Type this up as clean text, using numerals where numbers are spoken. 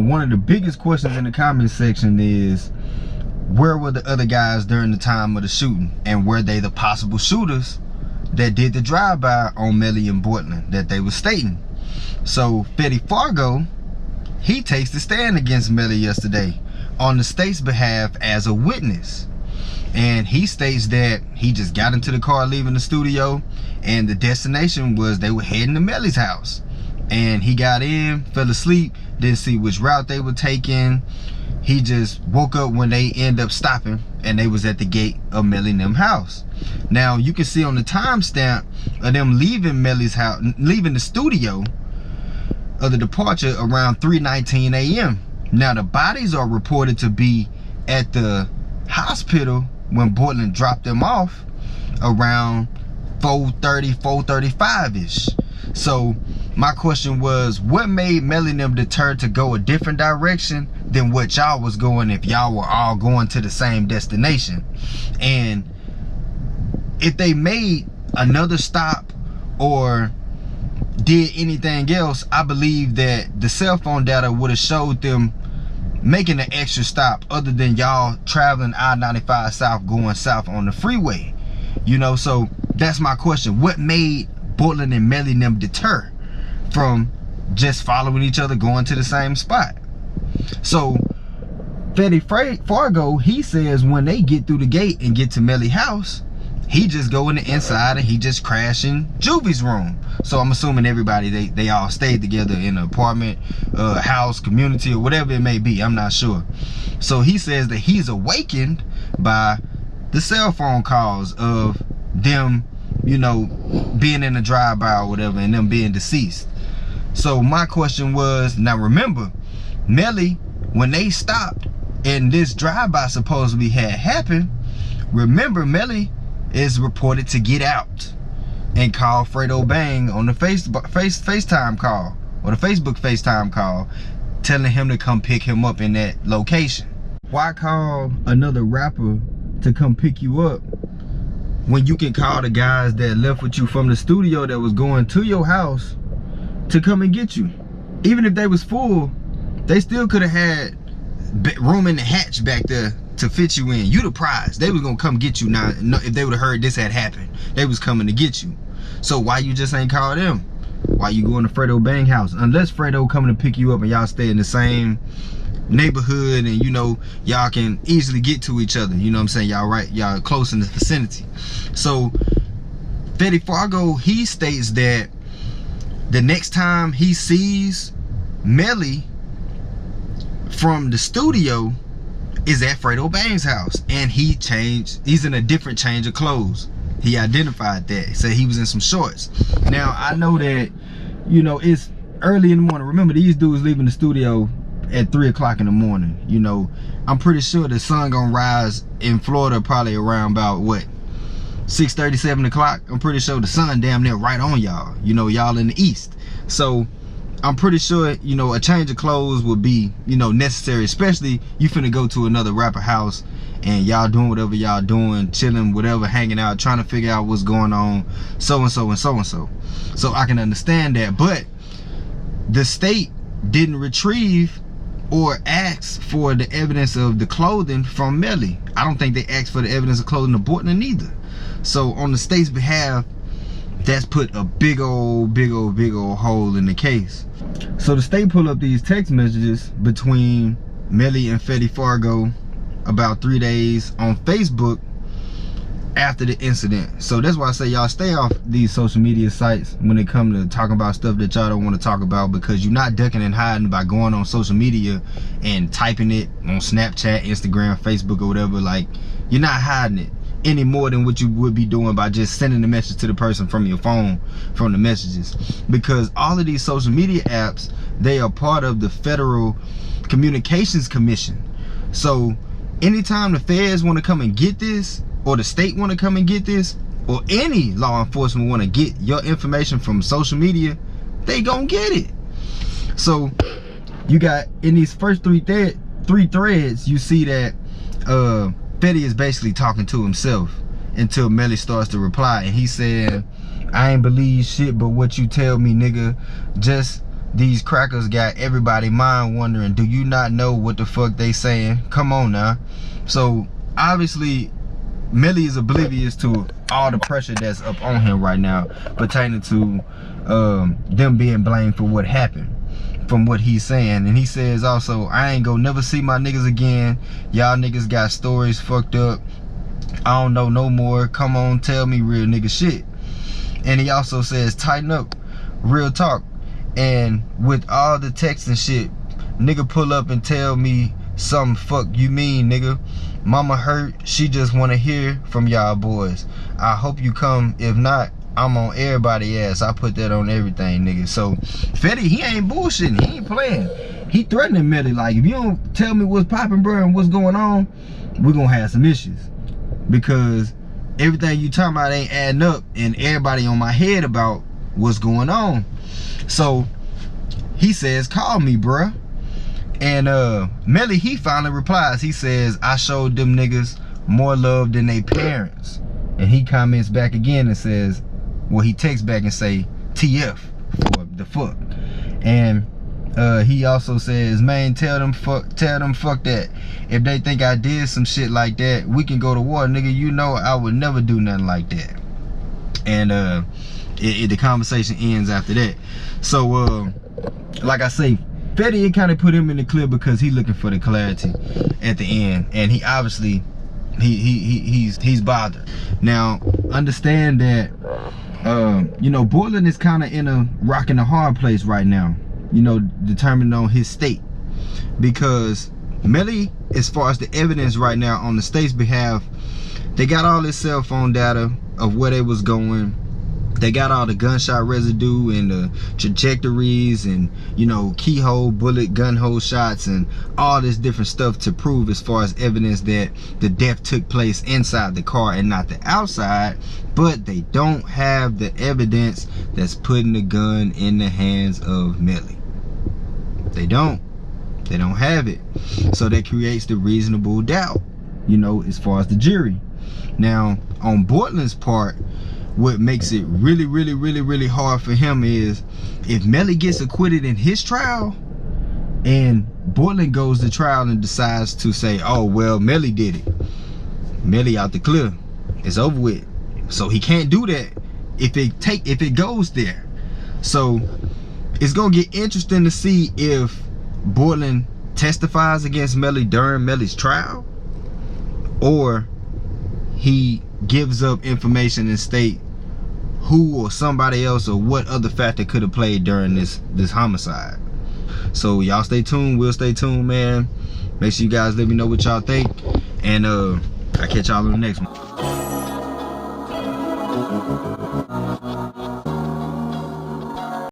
one of the biggest questions in the comment section is, where were the other guys during the time of the shooting? And were they the possible shooters that did the drive-by on Melly and Portland that they were stating? So Fetty Fargo, he takes the stand against Melly yesterday on the state's behalf as a witness. And he states that he just got into the car leaving the studio, and the destination was they were heading to Melly's house. And he got in, fell asleep, didn't see which route they were taking. He just woke up when they end up stopping, and they was at the gate of Melly and them house. Now you can see on the timestamp of them leaving Melly's house, leaving the studio of the departure around 3:19 a.m. Now the bodies are reported to be at the hospital when Portland dropped them off around 4:30, 4:35-ish. So my question was, what made Melly and them deter to go a different direction than what y'all was going if y'all were all going to the same destination? And if they made another stop or did anything else, I believe that the cell phone data would have showed them making an extra stop other than y'all traveling I-95 south, going south on the freeway. You know, so that's my question. What made Portland and Melly and them deter from just following each other, going to the same spot? So Fetty Fargo, he says when they get through the gate and get to Melly house, he just go in the inside and he just crash in Juvie's room. So I'm assuming everybody, they all stayed together in an apartment, house, community, or whatever it may be. I'm not sure. So he says that he's awakened by the cell phone calls of them, you know, being in a drive-by or whatever, and them being deceased. So my question was, now remember, Melly, when they stopped and this drive-by supposedly had happened, remember Melly is reported to get out and call Fredo Bang on the FaceTime call, or the Facebook FaceTime call, telling him to come pick him up in that location. Why call another rapper to come pick you up when you can call the guys that left with you from the studio that was going to your house to come and get you? Even if they was full, they still could have had room in the hatch back there to fit you in. You the prize. They was gonna come get you. Now if they would have heard this had happened, they was coming to get you. So why you just ain't call them? Why you going to Fredo Bang house? Unless Fredo coming to pick you up and y'all stay in the same neighborhood, and you know y'all can easily get to each other. You know what I'm saying? Y'all close in the vicinity. So Fetty Fargo, he states that the next time he sees Melly from the studio is at Fredo Bang's house, and he's in a different change of clothes. He identified that. He said he was in some shorts. Now I know that, you know, it's early in the morning. Remember, these dudes leaving the studio at 3 o'clock in the morning. You know, I'm pretty sure the sun gonna rise in Florida probably around about what, 6:30, 7 o'clock. I'm pretty sure the sun damn near right on y'all. You know, y'all in the east. So I'm pretty sure, you know, a change of clothes would be, you know, necessary, especially you finna go to another rapper house and y'all doing whatever y'all doing, chilling, whatever, hanging out, trying to figure out what's going on, so and so and so and so. So I can understand that, but the state didn't retrieve or ask for the evidence of the clothing from Melly. I don't think they asked for the evidence of clothing of Portland either. So on the state's behalf, that's put a big old hole in the case. So the state pulled up these text messages between Melly and Fetty Fargo about 3 days on Facebook after the incident. So that's why I say y'all stay off these social media sites when it comes to talking about stuff that y'all don't want to talk about, because you're not ducking and hiding by going on social media and typing it on Snapchat, Instagram, Facebook, or whatever. Like, you're not hiding it any more than what you would be doing by just sending the message to the person from your phone, from the messages. Because all of these social media apps, they are part of the Federal Communications Commission. So anytime the feds want to come and get this, or the state want to come and get this, or any law enforcement want to get your information from social media, they gonna get it. So you got in these first three threads, you see that Fetty is basically talking to himself until Melly starts to reply, and he said, "I ain't believe shit but what you tell me, nigga. Just these crackers got everybody mind wondering, do you not know what the fuck they saying? Come on now. So obviously Melly is oblivious to all the pressure that's up on him right now pertaining to them being blamed for what happened, from what he's saying. And he says also, I ain't gonna never see my niggas again. Y'all niggas got stories fucked up. I don't know no more. Come on, tell me real nigga shit. And he also says, tighten up, real talk. And with all the text and shit, nigga pull up and tell me something fuck you mean, nigga. Mama hurt, she just wanna hear from y'all boys. I hope you come. If not, I'm on everybody's ass. I put that on everything, nigga. So Fetty, he ain't bullshitting, he ain't playing. He threatening Melly, like, if you don't tell me what's popping, bro, and what's going on, we're gonna have some issues. Because everything you talking about ain't adding up, and everybody on my head about what's going on. So he says, call me, bruh. And Melly, he finally replies. He says, I showed them niggas more love than they parents. And he comments back again and says, well, he texts back and say, TF for the fuck. And he also says, man, tell them fuck that. If they think I did some shit like that, we can go to war, nigga. You know I would never do nothing like that. And the conversation ends after that. So like I say, Fetty kind of put him in the clear because he looking for the clarity at the end, and he obviously he's bothered. Now understand that you know, Borland is kind of in a rock and a hard place right now, you know, determined on his state, because Melly, as far as the evidence right now on the state's behalf, they got all this cell phone data of where they was going. They got all the gunshot residue and the trajectories and, you know, keyhole, bullet, gun hole shots and all this different stuff to prove as far as evidence that the death took place inside the car and not the outside. But they don't have the evidence that's putting the gun in the hands of Melly. They don't have it. So that creates the reasonable doubt, you know, as far as the jury. Now, on Borland's part, what makes it really hard for him is if Melly gets acquitted in his trial and Borland goes to trial and decides to say, oh well, Melly did it, Melly out the clear, it's over with. So he can't do that if it goes there. So it's gonna get interesting to see if Borland testifies against Melly during Melly's trial, or he gives up information and state who or somebody else or what other factor could have played during this homicide. So y'all stay tuned, we'll stay tuned, man. Make sure you guys let me know what y'all think, and I'll catch y'all on the next one.